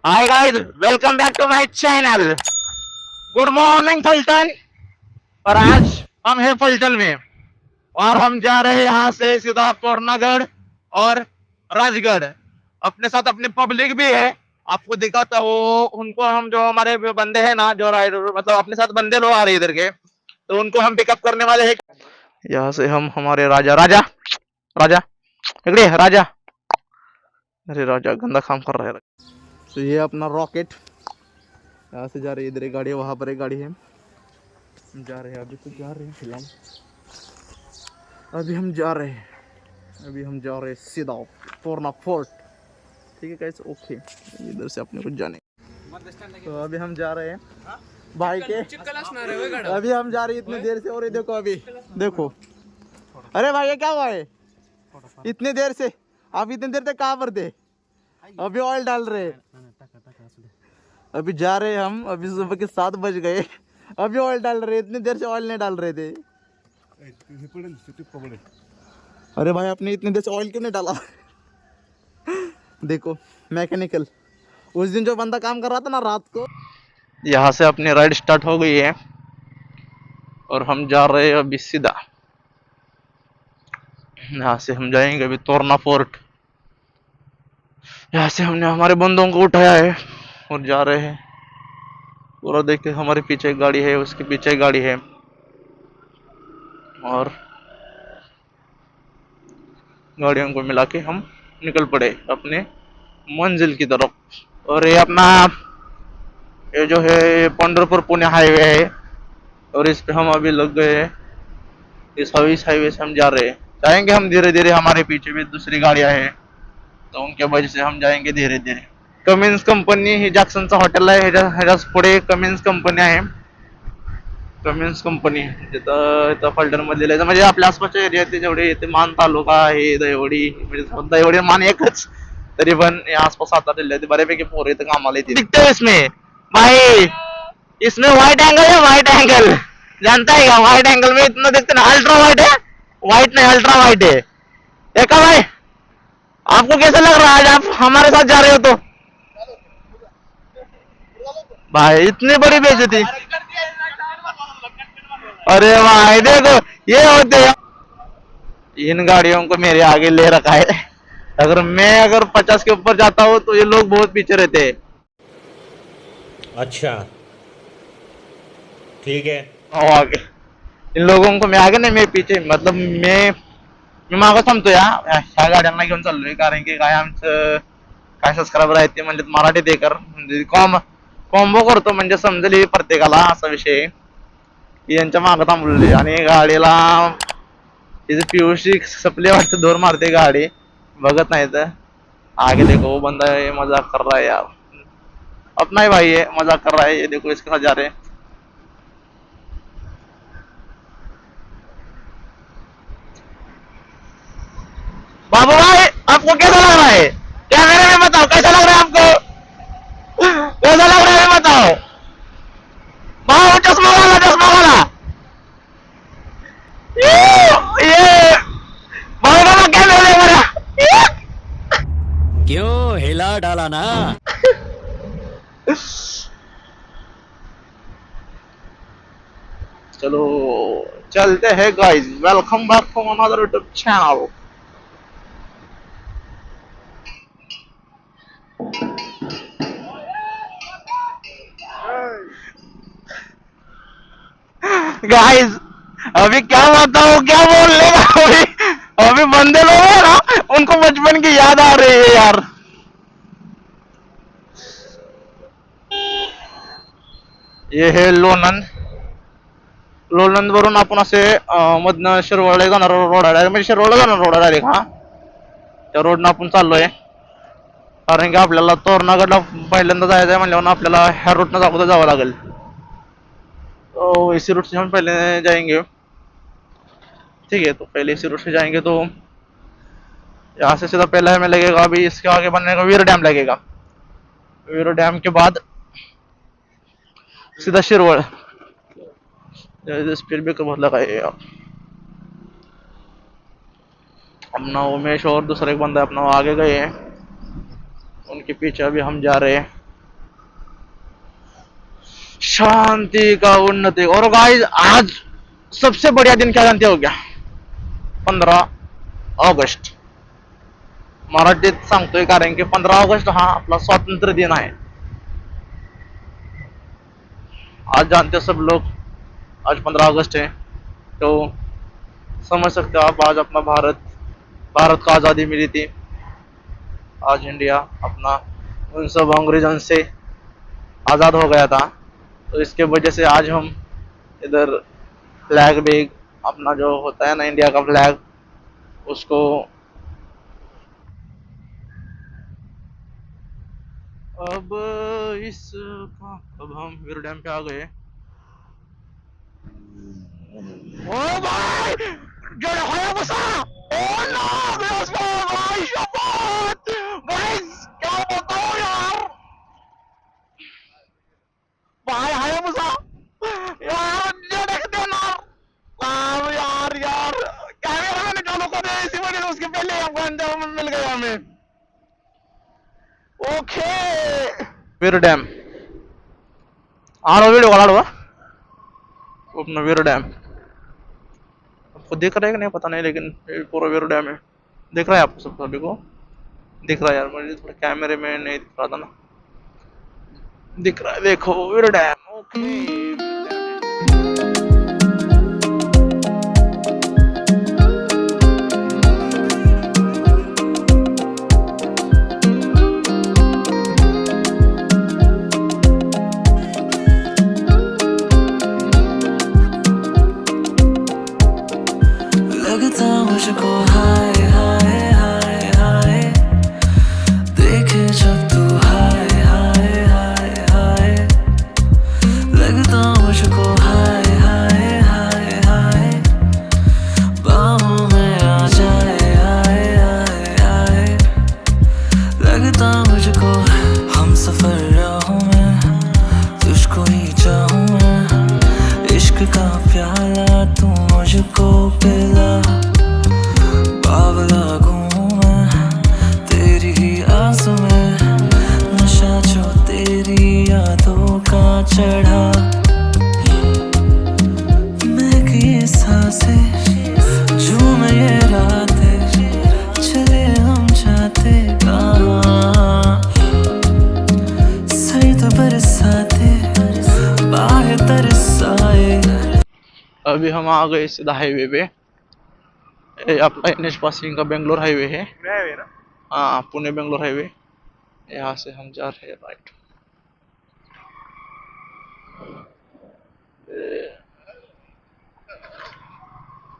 High guys, welcome back to my channel. Good morning Phaltan. और आज हम हैं फलटन में और हम जा रहे हैं यहाँ से सीधा कोरनागढ़ और राजगढ़। अपने साथ अपनी पब्लिक भी है। आपको दिखाता वो उनको हम जो हमारे बंदे हैं ना जो राइडर मतलब अपने साथ बंदे लोग आ रहे हैं इधर के, तो उनको हम पिकअप करने वाले हैं। यहाँ से हम हमारे राजा राजा राजा इकड़े राजा। अरे राजा गंदा काम कर रहा है। तो ये अपना रॉकेट यहाँ से जा रही है, इधर एक गाड़ी है, वहां पर एक गाड़ी है। हम जा रहे हैं, अभी तो जा रहे हैं फिलहाल। अभी हम जा रहे हैं सीधा तोरना फोर्ट। ठीक है गाइस, ओके। इधर से अपने कुछ जाने, तो अभी हम जा रहे हैं भाई के। अभी हम जा रहे हैं इतनी देर से, और ये देखो अभी देखो। अरे भाई ये क्या हुआ है इतनी देर से? आप इतनी देर तक कहाँ पर थे? अभी ऑयल डाल रहे हैं। अभी जा रहे हैं हम, अभी सुबह के 7 बज गए, अभी ऑयल डाल रहे हैं। इतनी देर से ऑयल नहीं डाल रहे थे। अरे भाई आपने इतनी देर से ऑयल क्यों नहीं डाला? देखो मैकेनिकल। उस दिन जो बंदा काम कर रहा था ना रात को। यहाँ से अपनी राइड स्टार्ट हो गई है और हम जा रहे हैं अभी सीधा। यहाँ से हम जाएंगे अभी तोरना फोर्ट। यहाँ से हमने हमारे बंदों को उठाया है और जा रहे हैं। पूरा देखिए, हमारे पीछे एक गाड़ी है, उसके पीछे एक गाड़ी है, और गाड़ियों को मिला के हम निकल पड़े अपने मंजिल की तरफ। और ये अपना ये जो है पंढरपुर पुणे हाईवे है और इस पे हम अभी लग गए हैं। इस हाईवे से हम जा रहे हैं, जाएंगे हम धीरे धीरे। हमारे पीछे भी दूसरी गाड़ियां हैं, तो उनके वजह से हम जाएंगे धीरे धीरे। कमिन्स कंपनी हे जॅक्सनचं हॉटेल आहे, ह्याच्याच पुढे कमिन्स कंपनी आहे। कमिन्स कंपनी तिथं इथं फलटण मध्ये म्हणजे आपल्या आसपासच्या एरियात जेवढे येते मान तालुका आहे, दहिवडी म्हणजे दहिवडी मान एकच, तरी पण या आसपास 7-8 जिल्ह्यात बऱ्यापैकी पोरं इथं कामाला येते। दिखते है इसमें भाई, इसमें व्हाइट एंगल है, व्हाइट एंगल जानता है क्या? व्हाइट एंगल में इतना देखते ना, अल्ट्रा व्हाइट है, व्हाइट नहीं अल्ट्रा व्हाइट है। देखा भाई, आपको कैसा लग रहा है आज आप हमारे साथ जा रहे हो? तो भाई इतनी बड़ी बेइज्जती। अरे भाई देखो, ये होते हैं इन गाड़ियों को मेरे आगे ले रखा है। अगर 50 के ऊपर जाता हूँ तो ये लोग बहुत पीछे रहते हैं। अच्छा, ठीक है। और आगे इन लोगों को मैं आगे नाही, मैं पीछे, मतलब मी मागं थांबतो ह्या गाड्यांना घेऊन चाललोय, कारण की काय आमचं काय सबस्क्रायबर आहेत ते म्हणजे मराठी देकर म्हणजे कॉम्बो करतो, म्हणजे समजेल हे प्रत्येकाला असा विषय आहे। यांच्या मागं थांबलेली आणि गाडीला तिथे पीयूसी सप्ले वाटतं, दोर मारते गाडी, बघत नाही तर। आगे देखो वो बंदा है, मजाक कर रहा है यार, अपना ही भाई है, मजाक कर रहा है। ये देखो इसके साथ जा रहे हैं। बाबू भाई आपको कैसा लग रहा है? कैमरे में बताओ कैसा लग रहा है आपको? कैसा लग रहा है बताओ। भाई चश्मा वाला ये भाई बाबा क्या ले मेरा। क्यों हिला डाला ना? चलो चलते हैं guys, welcome back to another YouTube channel. Guys अभी क्या बताऊं, क्या बोल लेगा अभी। अभी बंदे लोग हैं ना, उनको बचपन की याद आ रही है यार। ये है लोणंद। लोणंद वरून आपण असे मधनं शिरवळला जाणार रोड आहे, म्हणजे शिरवळला जाणार रोड आहे डायरेक्ट। हा त्या रोडनं आपण चाललोय, कारण की आपल्याला तोरणागडला पहिल्यांदा जायचं आहे म्हणल्यावर आपल्याला ह्या रूटनं अगोदर जावं लागेल। तो इसी रूट से हम पहले जाएंगे। ठीक है, तो पहले इसी रूट से जाएंगे, तो यहाँ से सीधा पहले हमें लगेगा, अभी इसके आगे बनने का वीर डैम लगेगा। वीर डैम के बाद सीधा शिरवळ। स्पीड ब्रेकर बहुत लगा है यार। अपना उमेश और दूसरा एक बंदा अपना आगे गए हैं, उनके पीछे अभी हम जा रहे हैं। शांति का उन्नति। और गाइस आज सबसे बढ़िया दिन क्या जानते हो क्या? 15 ऑगस्ट। मराठीत सांगतोय कारण की 15 ऑगस्ट हा आपला स्वातंत्र्य दिन आहे। आज जानते सब लोग आज 15 अगस्त है, तो समझ सकते हो आप आज अपना भारत भारत को आज़ादी मिली थी। आज इंडिया अपना उन सब अंग्रेजों से आज़ाद हो गया था, तो इसके वजह से आज हम इधर फ्लैग भी अपना जो होता है ना इंडिया का फ्लैग, उसको अब अब हम वीर डैम पे आ गए। ओ भाई जो हायाबुसा, ओ नो भाई शपथ भाई, क्या बताऊं यार भाई हायाबुसा यार, ये देखते ना यार यार कैमरा मैंने चालू कर दिया इसी वजह से, उसके पहले हमको अंजाम मिल गया हमें। ओके वीर डैम आ रहा वीडियो कॉल अपना वीर डैम आपको दिख रहा है कि नहीं पता नहीं, लेकिन ये पूरा वीर डैम है। दिख रहा है आपको सब सभी को? दिख रहा है यार, मुझे थोड़ा कैमरे में नहीं दिख रहा था ना। दिख रहा है, देखो वीर डैम। ओके लगता मुझको हाय हाय हाय हाय, देखे जब तू हाय हाय हाय हाय, लगता मुझको हाय हाय हाय हाय, बाहों में आ जाए आए आए आए, लगता मुझको हम सफर राहों में तुझको ही चाहूं मैं, इश्क का प्याला तू मुझको पिला, बावला घूमूं मैं तेरी ही आस में, नशा जो तेरी यादों का चढ़ा, महकी सांसें झूमे ये रातें, चले हम जाते कहाँ, सर तो बरसाते बाहें तरसाए। अभी हम आ गए सीधा हाईवे पे। ये आपका NH पासिंग का बेंगलोर हाईवे है ना? हाँ पुणे बेंगलोर हाईवे। यहाँ से हम जा रहे हैं राइट।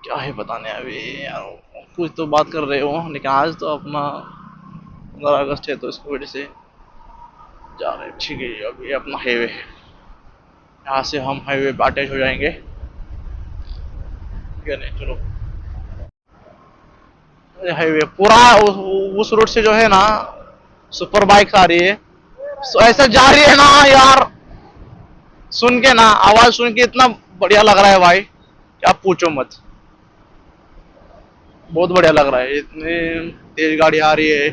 क्या है पता नहीं अभी यार, कुछ तो बात कर रहे हो, लेकिन आज तो अपना 15 अगस्त है तो इसकी वजह से जा रहे हैं। ठीक है अभी अपना हाईवे है, यहाँ से हम हाईवे पे अटैच हो जाएंगे। ठीक है नहीं चलो, हाईवे पूरा उस रोड से जो है ना सुपर बाइक आ रही है, so ऐसा जा रही है ना यार, सुन के ना आवाज सुन के इतना बढ़िया लग रहा है भाई, क्या पूछो मत, बहुत बढ़िया लग रहा है। इतनी तेज गाड़ी आ रही है,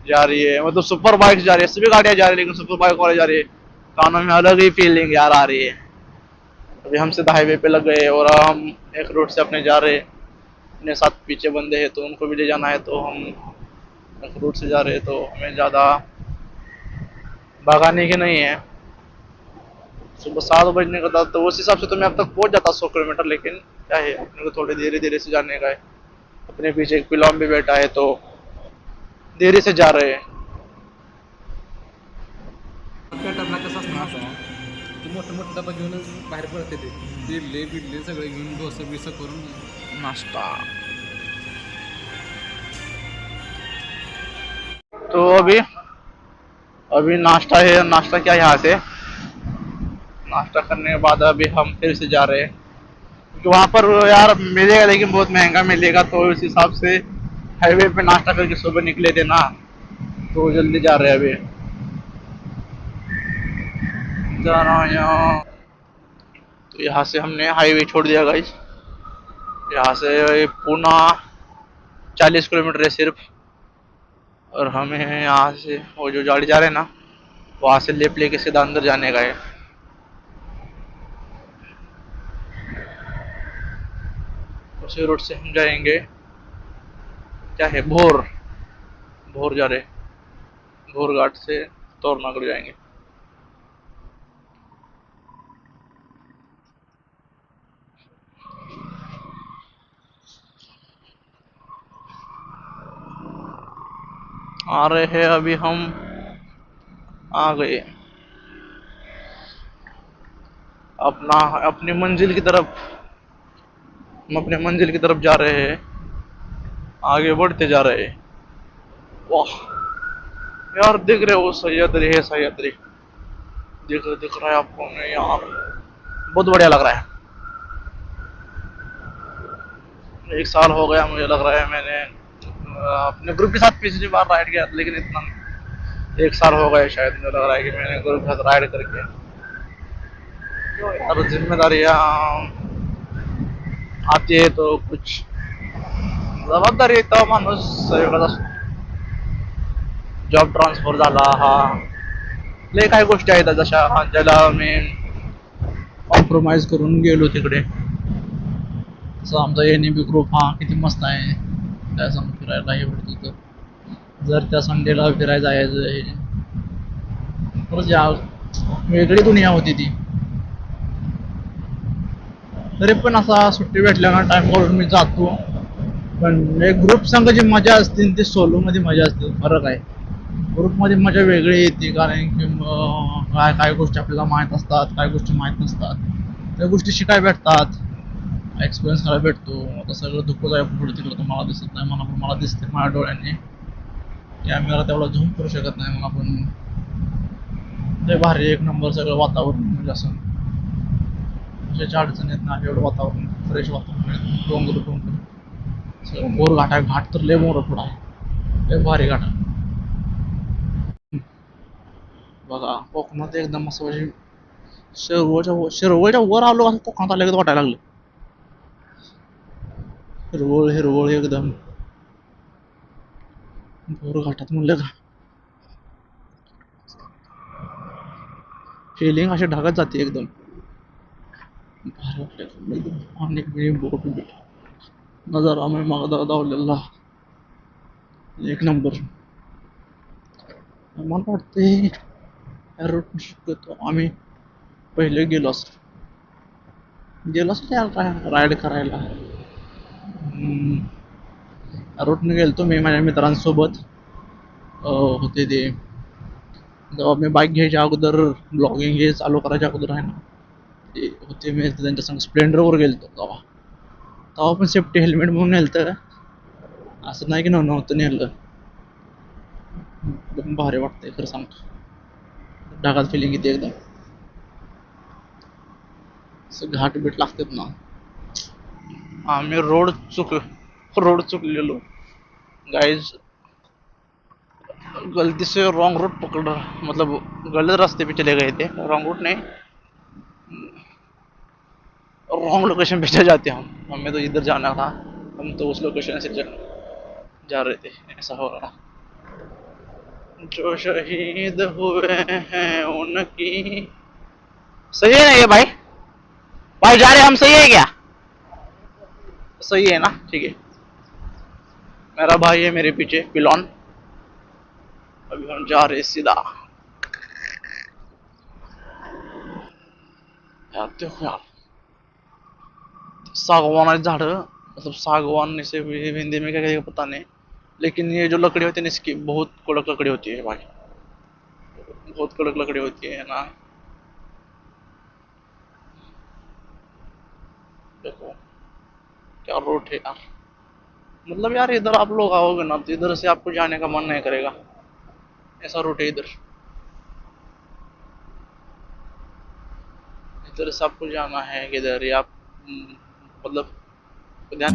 जा रही है, मतलब सुपर बाइक जा रही है, सभी गाड़ियां जा रही है लेकिन सुपर बाइक वाले जा रही है, कानों में अलग ही फीलिंग यार आ रही है। अभी हम सीधा हाईवे पे लग गए और हम एक रोड से अपने जा रहे हैं, अपने साथ पीछे बंदे हैं तो उनको भी ले जाना है, तो हम एक रूट से जा रहे हैं, तो हमें ज़्यादा भगाने की नहीं है। सुबह 7 बजने का था तो उस हिसाब से तो मैं अब तक पहुंच जाता 100 किलोमीटर, लेकिन क्या है अपने को थोड़े धीरे धीरे से जाने का है। अपने पीछे एक पिलॉन भी बैठा है तो धीरे से जा रहे हैं। पॅटर्नला कसं असणार असा की मोठं मोठं डबा घेऊनच बाहेर पडते ते इडले बिडले सगळे घेऊन डोसं बिसं करून नाश्ता तो अभी नाश्ता है, नाश्ता क्या यहाँ से नाश्ता करने के बाद अभी हम फिर से जा रहे हैं, क्योंकि वहाँ पर यार मिलेगा लेकिन बहुत महंगा मिलेगा, तो इस हिसाब से हाईवे पे नाश्ता करके सुबह निकले थे ना, तो जल्दी जा रहे हैं अभी जा रहा हूँ यहाँ। तो यहाँ से हमने हाईवे छोड़ दिया गाइस, यहाँ से पुणे 40 किलोमीटर है सिर्फ, और हमें यहाँ से वो जो गाड़ी जा रहे हैं ना वहाँ से लेप लेके सीधा अंदर जाने का है। उसी रोड से हम जाएंगे, क्या है, भोर भोर जा रहे, भोर घाट से तोरनागढ़ जाएंगे। आ रहे हैं अभी हम, आ गए अपनी मंजिल की तरफ। हम अपने मंजिल की तरफ जा रहे हैं, आगे बढ़ते जा रहे हैं। वाह यार, दिख रहे हो, सह्याद्री है, सह्याद्री दिख रहा है आपको नहीं यार, बहुत बढ़िया लग रहा है। 1 साल हो गया मुझे लग रहा है, मैंने अपने ग्रुप के साथ पिछली बार राइड किया, लेकिन इतना नहीं, 1 साल हो गए शायद, मुझे लग रहा है कि मैंने ग्रुप के साथ राइड करके। तो यार जिम्मेदारियाँ आती है तो कुछ जबाबदारी तो माणूस सगळं असतो। जॉब ट्रान्सफर झाला हा, लय काही गोष्टी आहेत जशा ज्याला मी कॉम्प्रोमाइज करून गेलो तिकडे। तसं आमचा NAB ग्रुप हा किती मस्त आहे, त्या संग फिरायला हे भेटत होतं। जर त्या संडेला फिरायला जायचं तर या वेगळी दुनिया होती ती। तरी पण असा सुट्टी भेटल्यानं टाइम काढून मी जातो, पण एक ग्रुप संग जी मजा असते ती सोलो मध्ये मजा असते, फरक आहे। ग्रुप मध्ये मजा वेगळी येते, कारण की काय गोष्टी आपल्याला माहीत असतात, काय गोष्टी माहीत नसतात, त्या गोष्टी शिकायला भेटतात, एक्सपिरियन्स करायला भेटतो। आता सगळं धुकं आहे पुढे तिकडं, तुम्हाला दिसत नाही, मला दिसते माझ्या डोळ्याने, कॅमेरा तेवढा झूम करू शकत नाही मला, पण लय भारी एक नंबर सगळं वातावरण, म्हणजे असं कशाची अडचण येत नाही, एवढं वातावरण फ्रेश वातावरण, डोंगर सगळं बोर घाट आहे, घाट तर लय मोठं पुढं आहे, लय भारी घाट आहे बघा। कोकणात एकदम असं म्हणजे शिरवळच्या वर आलो, असं कोकणात आलं वाटायला लागलं, हिरवळ एकदम बोर घाटात म्हणलं का, फिलिंग अशी ढगात जाते एकदम भारी वाटलं एकदम। अनेक वेळी बोट नजारा मी मागदा दावलेला एक नंबर। मला वाटते रूट शिकतो आम्ही पहिले गेलो असतो राईड करायला। रूटने गेलतो मी माझ्या मित्रांसोबत, होते ते जेव्हा मी बाईक घ्यायच्या अगोदर, ब्लॉगिंग हे चालू करायच्या अगोदर आहे ना, ते होते मी त्यांच्या संग स्प्लेंडरवर गेलतो तेव्हा पण सेफ्टी हेल्मेट म्हणून नेलतं, असं नाही की नव्हतं नेलं। एकदम भारी वाटतंय खरं सांगतो, ढगात फिलिंग येते एकदम, असं घाट बीट लागतात ना। आम्ही रोड चुकलेलो गाइज, गलती से रॉन्ग रूट पकड़ रहा, मतलब गलत रास्ते पे चले गए थे, रॉन्ग रूट नहीं, रॉन्ग लोकेशन पे चले जाते हम। हमें तो इधर जाना था, हम तो उस लोकेशन से जा रहे थे, ऐसा हो रहा। जो शहीद हुए हैं उनकी, सही है ना ये भाई जा रहे हम, सही है क्या? सही है ना, ठीक है। मेरा भाई है मेरे पीछे पिलॉन, अभी हम जा रहे सीधा। यार देखो यार, सागवान है झाड़, मतलब सागवान से हिंदी में क्या कहेगा पता नहीं, लेकिन ये जो लकड़ी होती है ना, इसकी बहुत कड़क लकड़ी होती है भाई, बहुत कड़क लकड़ी होती है ना। देखो क्या रोड है यार, मतलब यार इधर आप लोग आओगे ना तो इधर से आपको जाने का मन नहीं करेगा, ऐसा रूट है इधर से आपको जाना है किधर, या मतलब ध्यान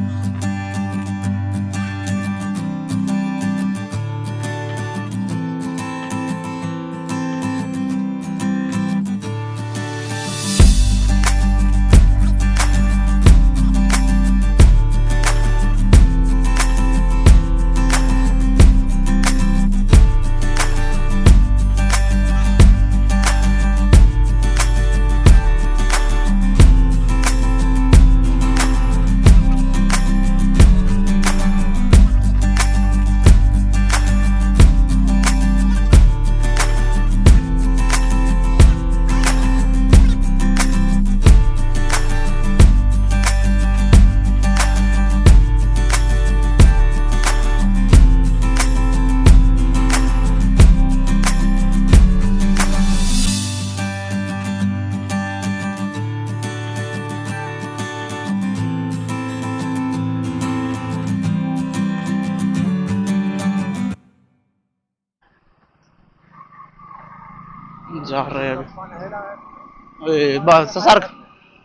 जा रहे हैं अभी। बस सर,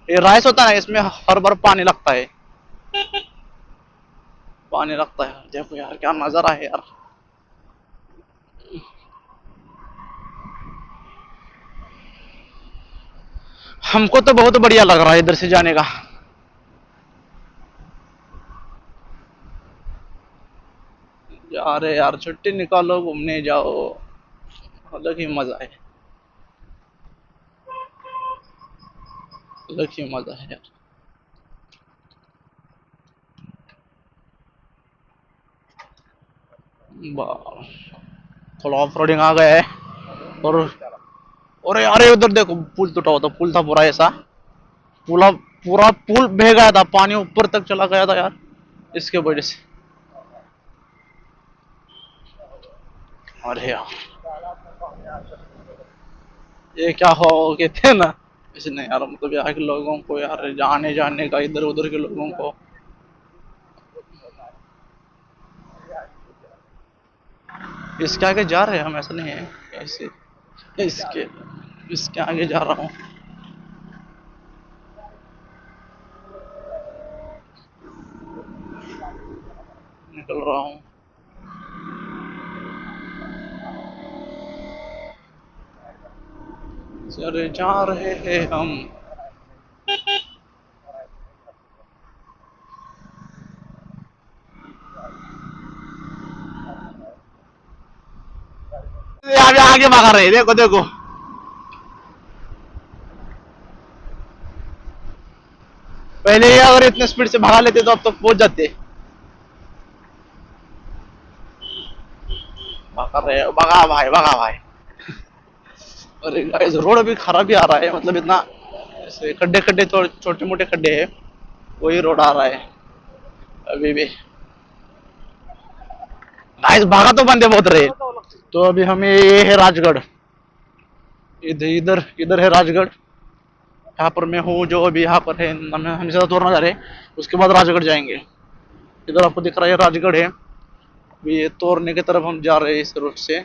ये राइस होता है ना, इसमें हर बार पानी लगता है, पानी लगता है। देखो यार क्या नजारा है यार। हमको तो बहुत बढ़िया लग रहा है इधर से जाने का। यार यार छुट्टी निकालो, घूमने जाओ, अलग ही मजा है, अलग ही मजा है यार। वाह, थोड़ा ऑफ रोडिंग आ गया है। और यार ये उधर देखो, पुल टूटा हुआ था, पुल था पूरा ऐसा, पूरा पूरा पुल बह गया था, पानी ऊपर तक चला गया था यार, इसके वजह से। अरे यार ये क्या हो कहते हैं ना, इसने यार मतलब यहाँ के लोगों को यार, जाने जाने का, इधर उधर के लोगों को। इसके आगे जा रहे हैं हम, ऐसा नहीं है ऐसे, इसके इसके आगे जा रहा हूँ। निकल रहा हूँ। चले जा रहे हैं हम। यहाँ पे आगे भगा रहे हैं, देखो देखो। पहले ही अगर इतने स्पीड से भगा लेते तो अब तक पहुंच जाते। भगा रहे हैं, भगा भाई, भगा भाई। अरे गाइस रोड अभी खराब ही आ रहा है, मतलब इतना ऐसे खड्डे खड्डे, थोड़े छोटे मोटे खड्डे हैं, वही रोड आ रहा है अभी भी। गाइस भागा तो बंदे बहुत रहे। तो अभी हमें, ये है राजगढ़, इधर इधर इधर है राजगढ़। यहाँ पर मैं हूँ, जो अभी यहाँ पर है, हम ज्यादा दूर ना जा रहे, उसके बाद राजगढ़ जाएंगे। इधर आपको दिख रहा है राजगढ़ है, अभी ये तोरने की तरफ हम जा रहे हैं इस रूट से।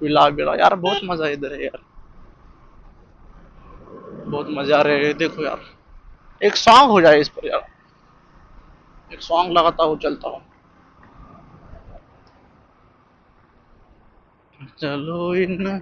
बिला बिला यार, बहुत मजा है इधर है यार, बहुत मजा आ रहे है। देखो यार, एक सॉन्ग हो जाए इस पर यार, एक सॉन्ग लगाता हूँ, चलता हूँ। चलो इन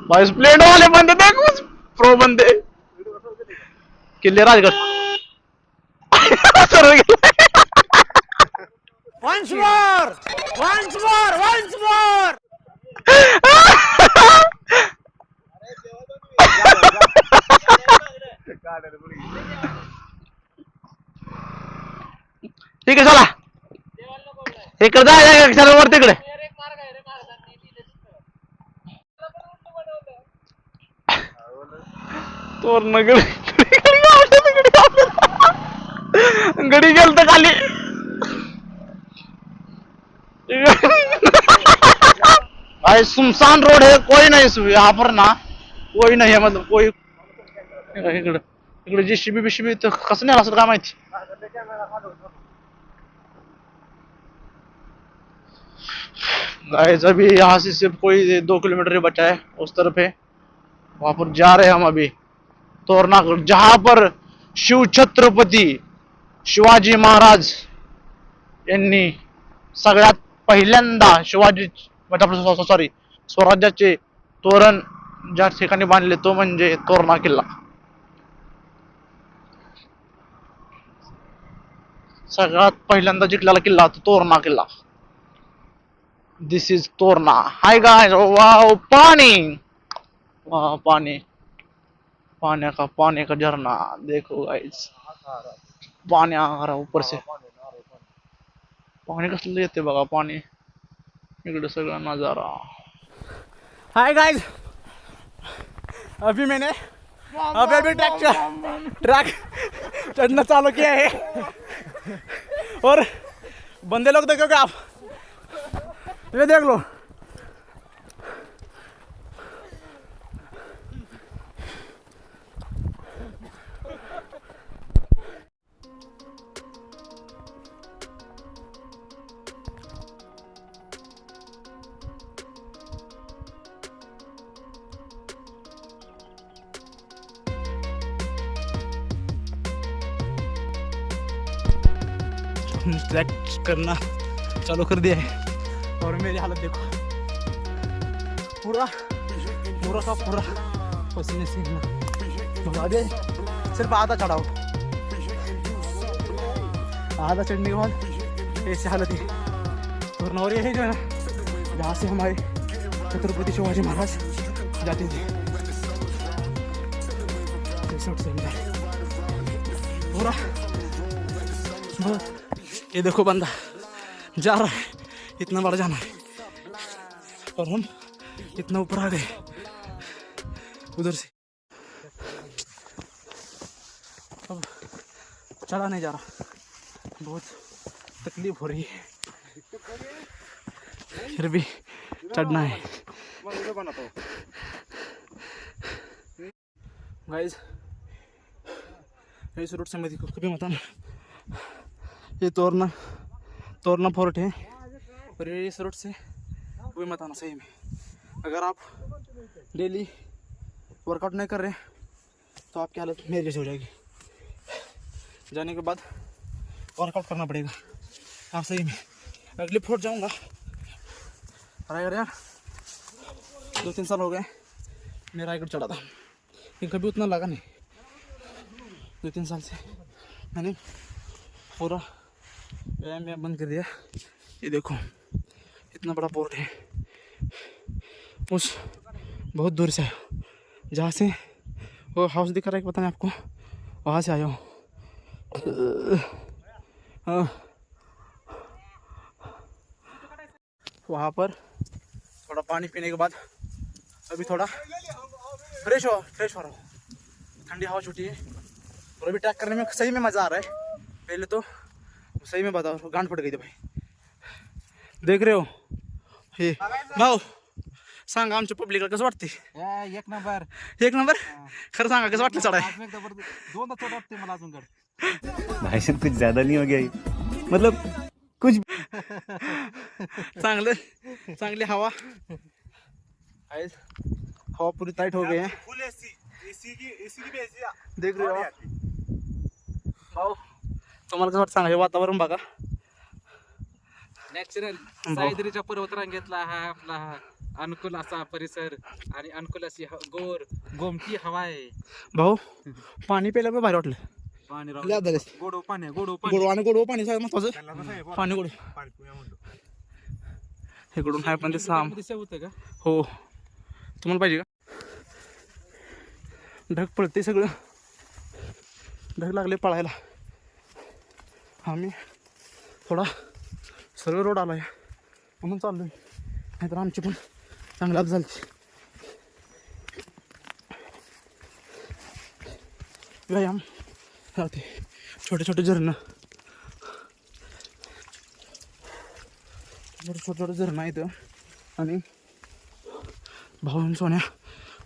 भाई स्प्लेंड वाले बंदे देखो, प्रो बंदे, किले Rajgarh. Sir once more, once more, once more. ठीक आहे चला, इकडे जा, चला वर तिकडे। तोरण गडी गेल तर खाली। भाई सुनसान रोड है, कोई नहीं यहाँ पर ना, कोई नहीं है, मतलब कोई। इकडे इकडे जेसीबी बीसीबी तर कसं नाही असं, काय माहिती। गाइस अभी यहाँ से सिर्फ कोई 2 किलोमीटर ही बचा है, उस तरफ है, वहां पर जा रहे हैं हम अभी। तोरणागड, जहां पर शिव छत्रपती शिवाजी महाराज यांनी सगळ्यात पहिल्यांदा शिवाजी, मतलब सॉरी, स्वराज्याचे तोरण ज्या ठिकाणी बांधले तो म्हणजे तोरणा किल्ला। सगळ्यात पहिल्यांदा जिंकलेला किल्ला तो तोरणा किल्ला। This is Torna. Hi guys, wow पानी, वाह पानी। पानी का झरना देखो गाइस, पानी आ रहा ऊपर से, पाणी कसलं येते बघा पाणी, इकडे सगळा नजारा। हाय गाइस, अभी मैंने ट्रैक चढ़ना चालू किया है और बंदे लोग देखोगे आप, ये देख लो। ट्रैक करना चालू कर दिया है और मेरी हालत देखो, पूरा पूरा का पूरा पसीने से अभी सिर्फ आधा चढ़ाओ, आधा चढ़ने के बाद ऐसी हालत है। और ये है जो है ना, जहाँ से हमारे छत्रपति शिवाजी महाराज जाते थे, पूरा बहुत। ये देखो बंदा जा रहा है, इतना बड़ा जाना है और हम इतना ऊपर आ गए उधर से। अब चढ़ा नहीं जा रहा, बहुत तकलीफ हो रही है, फिर भी चढ़ना है। गाइस इस रूट से मैं देखो कभी मत आना, ये तोरना फोर्ट है और ये इस रूट से कोई मत आना। सही में अगर आप डेली वर्कआउट नहीं कर रहे तो आपकी हालत मेरे जैसे हो जाएगी, जाने के बाद वर्कआउट करना पड़ेगा। आप सही में अगले फोर्ट जाऊंगा, रायगढ़ यार 2-3 साल हो गए मैं रायगढ़ चढ़ा था, लेकिन कभी उतना लगा नहीं। 2-3 साल से मैंने पूरा व्यायाम बंद कर दिया। ये देखो इतना बड़ा पोर्ट है, उस बहुत दूर से आया, जहाँ से वो हाउस दिख रहा है पता नहीं आपको, वहाँ से आया हूँ। वहाँ पर थोड़ा पानी पीने के बाद अभी थोड़ा फ्रेश हो रहा हूँ, ठंडी हवा छूटी है और अभी ट्रैक करने में सही में मज़ा आ रहा है। पहले तो सही में बताओ गांड फट गई थी भाई, देख रहे हो हे भाऊ, सांगा आमच्या पब्लिकला कसं वाटते? एक नंबर खरं सांगा कसं वाटलं चढाय? दोनदा चढ वाटते मला अजून गड। भाई साहब कुछ ज्यादा नहीं हो गया ये? मतलब कुछ चांगली हवा, हवा पूरी टाइट हो गई है, देख रहे हो भाऊ। तुम्हाला कसं वाटतं सांगा, हे वातावरण बघा, नॅचरल सायद्रीच्या पर्वतरांगेतला हा आपला अनुकूल असा परिसर आणि अनुकूल अशी गोमटी हवा आहे भाऊ। पाणी प्यायला पण भारी वाटलं, पाणी गोडव पाणी सगळ्यात महत्वाचं, पाणी गोड इकडून आहे पण ते साम होतं का? हो, तुम्हाला पाहिजे का? ढग पडते सगळं, ढग लागले पळायला। आम्ही थोडा सरळ रोड आला आहे म्हणून चाललोय, नाहीतर आमची पण चांगली आप झाली। व्यायाम होते, छोटे छोटे झरणं, छोटे झरणं आहेत आणि भाऊ सोन्या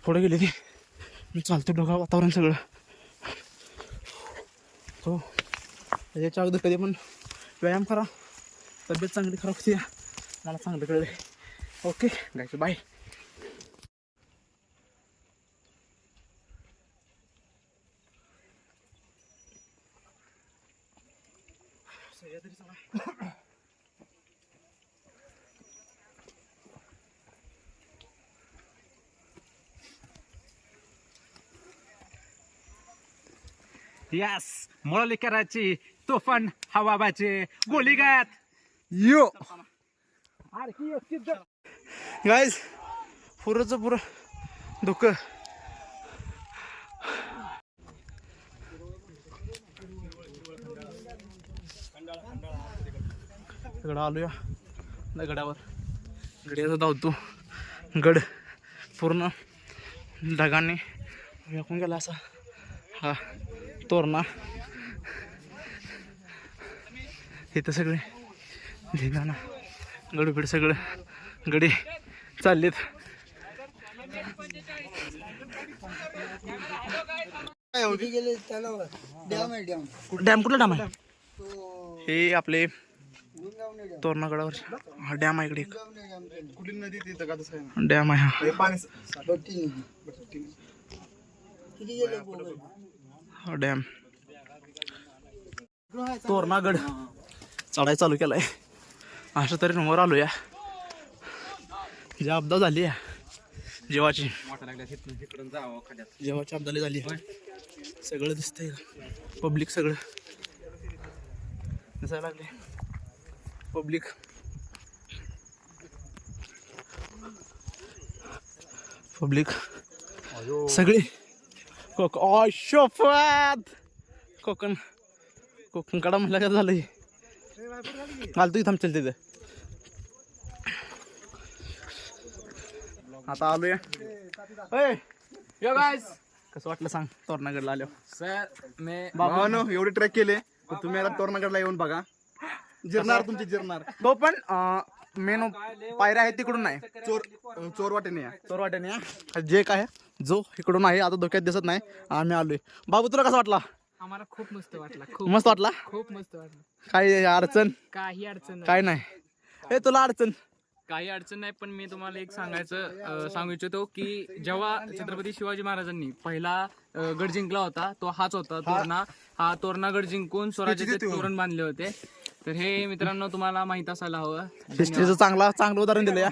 पुढे गेले ते चालतं ढोका वातावरण सगळं। हो याच्या अगोदर कधी पण व्यायाम करा, तब्येत चांगली खराब होती, मला चांगलं कळलं। ओके गायचं बाय। यस मुळली करायची तुफान हवा बाचे गोली गायत यो गाइस, पुरं धुकं इकडं आलो या गडावर. गड्याचा धावतो गड पूर्ण ढगाने व्यापून गेला असा हा तोरणा. इथं सगळे ढिगाणा गडूबिड सगळं गडी चाललेत. डॅम कुठला डॅम आहे? हे आपले तोरणागडावर हा डॅम आहे. इकडे डॅम आहे हा डॅम. तोरणागड चढाई चालू केलाय. अशा तरी वर आलो या. जी आपदा झाली आहे जेवाची आपदाली झाली. सगळं दिसतंय पब्लिक सगळं दिसायला लागले. पब्लिक सगळी कोकण कडा म्हणलं काय झालंय. घालतो इथं थांबचल तिथं. आता आलोय. कसं वाटलं सांग तोरणागडला आलो. भावानो एवढे ट्रेक केले तुम्ही आता तोरणागडला येऊन बघा. जिरणार तुमची जिरणार. तो पण मेन पायऱ्या आहेत तिकडून नाही. चोर वाटेने या. चोर वाटेने या. जे काय जो इकडून आहे आता धोक्यात दिसत नाही. आम्ही आलोय. बाबू तुला कसं वाटला? आम्हाला खूप मस्त वाटला. मस्त वाटला. खूप मस्त वाटलं. काही अडचण? काही अडचण काय नाही. हे तुला अडचण? काही अडचण नाही. पण मी तुम्हाला एक सांगू इच्छितो की जेव्हा छत्रपती शिवाजी महाराजांनी पहिला गड जिंकला होता तो हाच होता तोरणा. हा तोरणागड जिंकून स्वराज्याचे तोरण बांधले होते. तर हे मित्रांनो तुम्हाला माहित असायला हवं. हिस्ट्रीचं चांगलं उदाहरण दिलं या.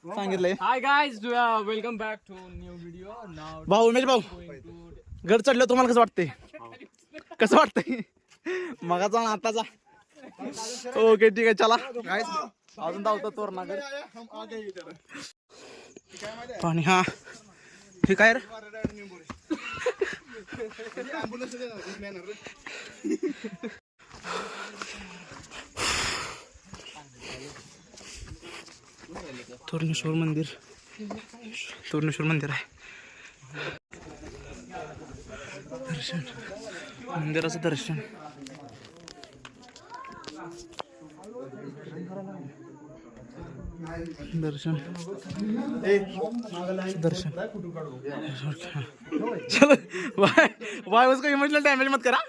सांगितलंय. Hi guys, welcome back to new video. Now भाऊ उमेश भाऊ गड चढलं तुम्हाला कसं वाटतंय? कसं वाटतंय मगाचा ना आताचा? ओके ठीक आहे चला. अजून धावतो तोरणागड. पाणी हा हे काय रे? तोरणेश्वर मंदिर आहे. मंदिराचं दर्शन चलो वाय उसको इमोशनल डॅमेज मत करा.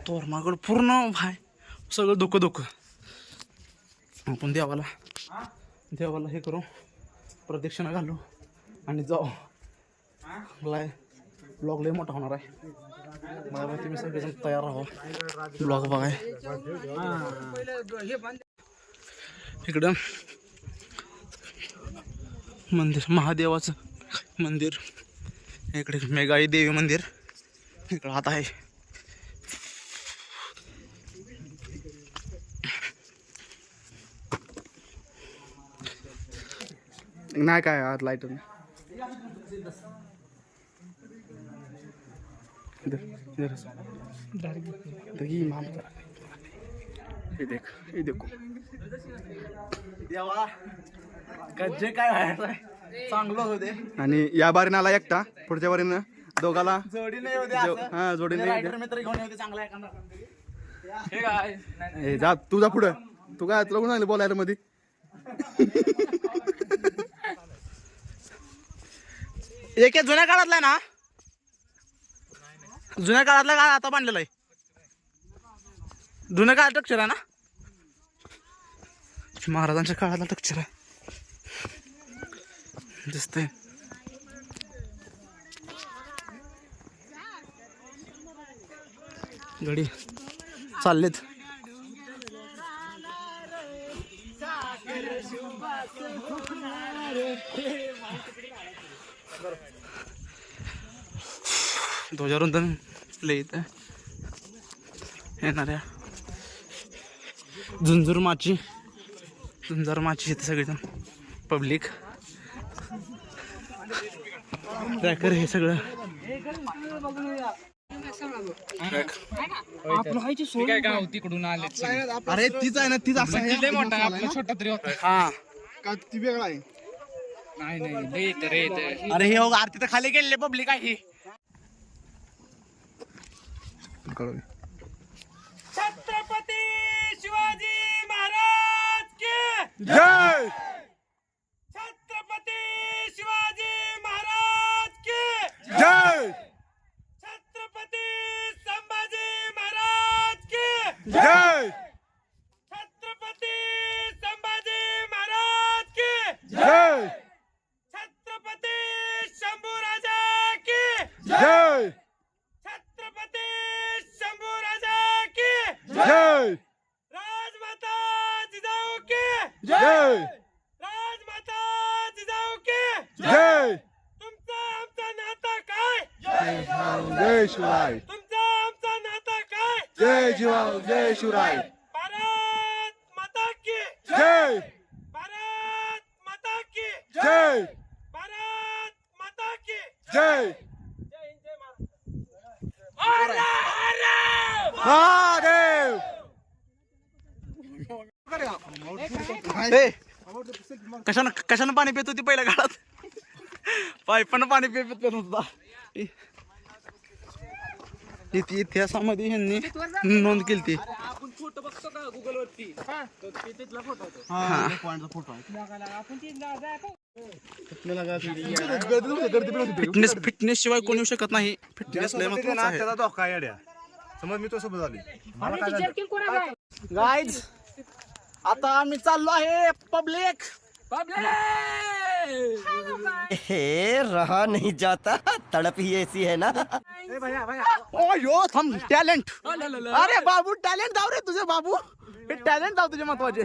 तोरणागड पूर्ण भाई सगळं धोकं. आपण देवाला हे करू प्रदक्षिणा घालू आणि जाऊ. ब्लॉग लय मोठा होणार आहे. मला तुम्ही सगळेजण तयार राहा ब्लॉग बघाय. इकडं मंदिर महादेवाचं मंदिर. इकडे मेघाई देवी मंदिर इकडं आता आहे. नाही काय आत लाईट देखो देवा जे काय चांगलं होते. आणि या बारीनं आला एकटा. पुढच्या बारीनं दोघाला जोडी नाही होते. हा जोडीने मित्र घेऊन होते चांगला एखादा. हे गाईज, जा तू जा पुढं. तू काय तुला कोण सांगितलं बोलायला मध्ये? एक जुन्या काळातला ना. जुन्या काळातला काय आता बांधलेला आहे. जुन्या काळात टक्चर आहे ना. महाराजांच्या काळातला टक्चर आहे दिसतंय. गडी चाललेत. ध्वजारोहण येत येणाऱ्या झुंझुर माची येते सगळेजण पब्लिक. ट्रॅकर हे सगळं मी काय गाव तिकडून आले अरे तीच आहे ना, तीच असं आहे. लय मोठा आहे, आपला छोटा तरी होता. हा का ती वेगळा आहे? नाही लय येतं रे येतं. अरे हे बघ, आरती तर खाली गेले पब्लिक आहे. छत्रपती शिवाजी महाराज की जय छत्रपती शिवाजी महाराज की जय छत्रपती संभाजी महाराज की जय छत्रपती संभाजी महाराज की जय छत्रपती शंभूराजा की जय छत्रपती शंभूराजा की जय राजमाता जिजाऊ की जय राजमाता जिजाऊ की जय तुमचा आमचा नाता काय जय शिवराय तुमचा आमचा नाता काय जय शिवराय जय शिवराय भारत माता की जय भारत माता की जय भारत माता की जय जय हिंद जय महाराज महादेव ए, कशानं पाणी पित होती पहिल्या काळात? पाईपानं पाणी पित होता. इतिहासामध्ये ह्यांनी नोंद केली ती. आपण फोटो बघतो का गुगल वरती तिथला फोटो होतो. फिटनेस शिवाय कोणी येऊ शकत नाही. फिटनेस लय महत्त्वाचं आहे. त्याचा धोका आहे येड्या. समज मी तो सोबत आली गाईज, आता आम्ही चाललो आहे पब्लिक. हे रहा नहीं जाता, तड़प ही ऐसी है ना. ओ यो थम टॅलेंट. अरे बाबू टॅलेंट दाव रे तुझे बाबू. हे टॅलेंट दाव तुझे महत्वाचे.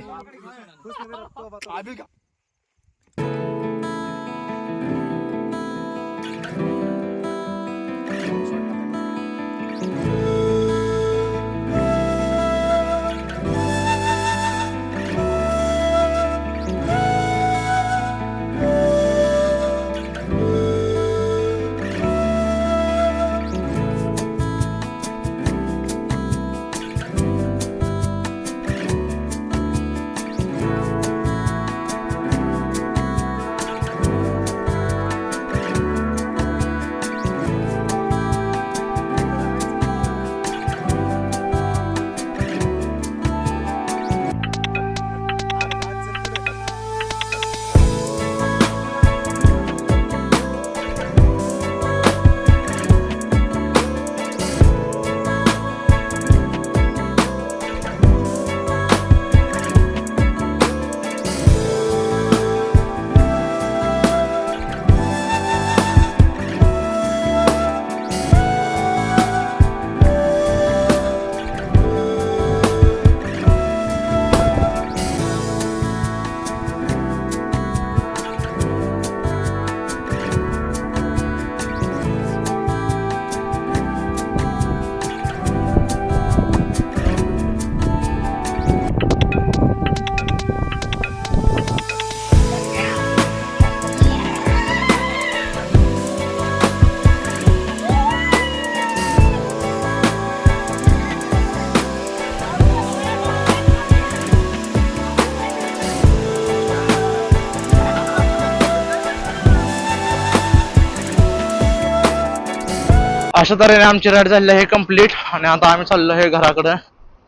अशा तऱ्हेने आमची राईड झालेली आहे कंप्लीट. आणि आता आम्ही चाललो आहे घराकडे.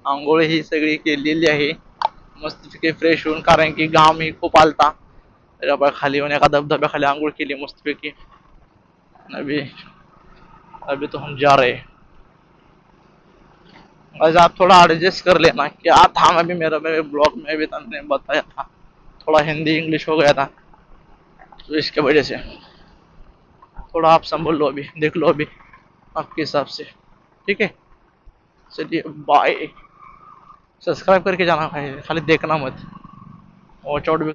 आंघोळ ही सगळी केलेली आहे मस्तपैकी फ्रेश होऊन, कारण की घाम ही खूप आलता. त्याच्या खाली येऊन एका धबधब्याखाली आंघोळ केली मस्तपैकी. अभी तो हम जा रहे हैं. आप थोड़ा एडजस्ट कर लेना कि था मैं भी मेरे ब्लॉग में भी तुमने बताया था थोड़ा हिंदी इंग्लिश हो गया था, तो इसके वजह से थोड़ा आप संभल लो, अभी देख लो अभी आपके हिसाब से. ठीक है, चलिए बाय. सब्सक्राइब करके जाना है, खाली देखना मत. वॉच आउट भी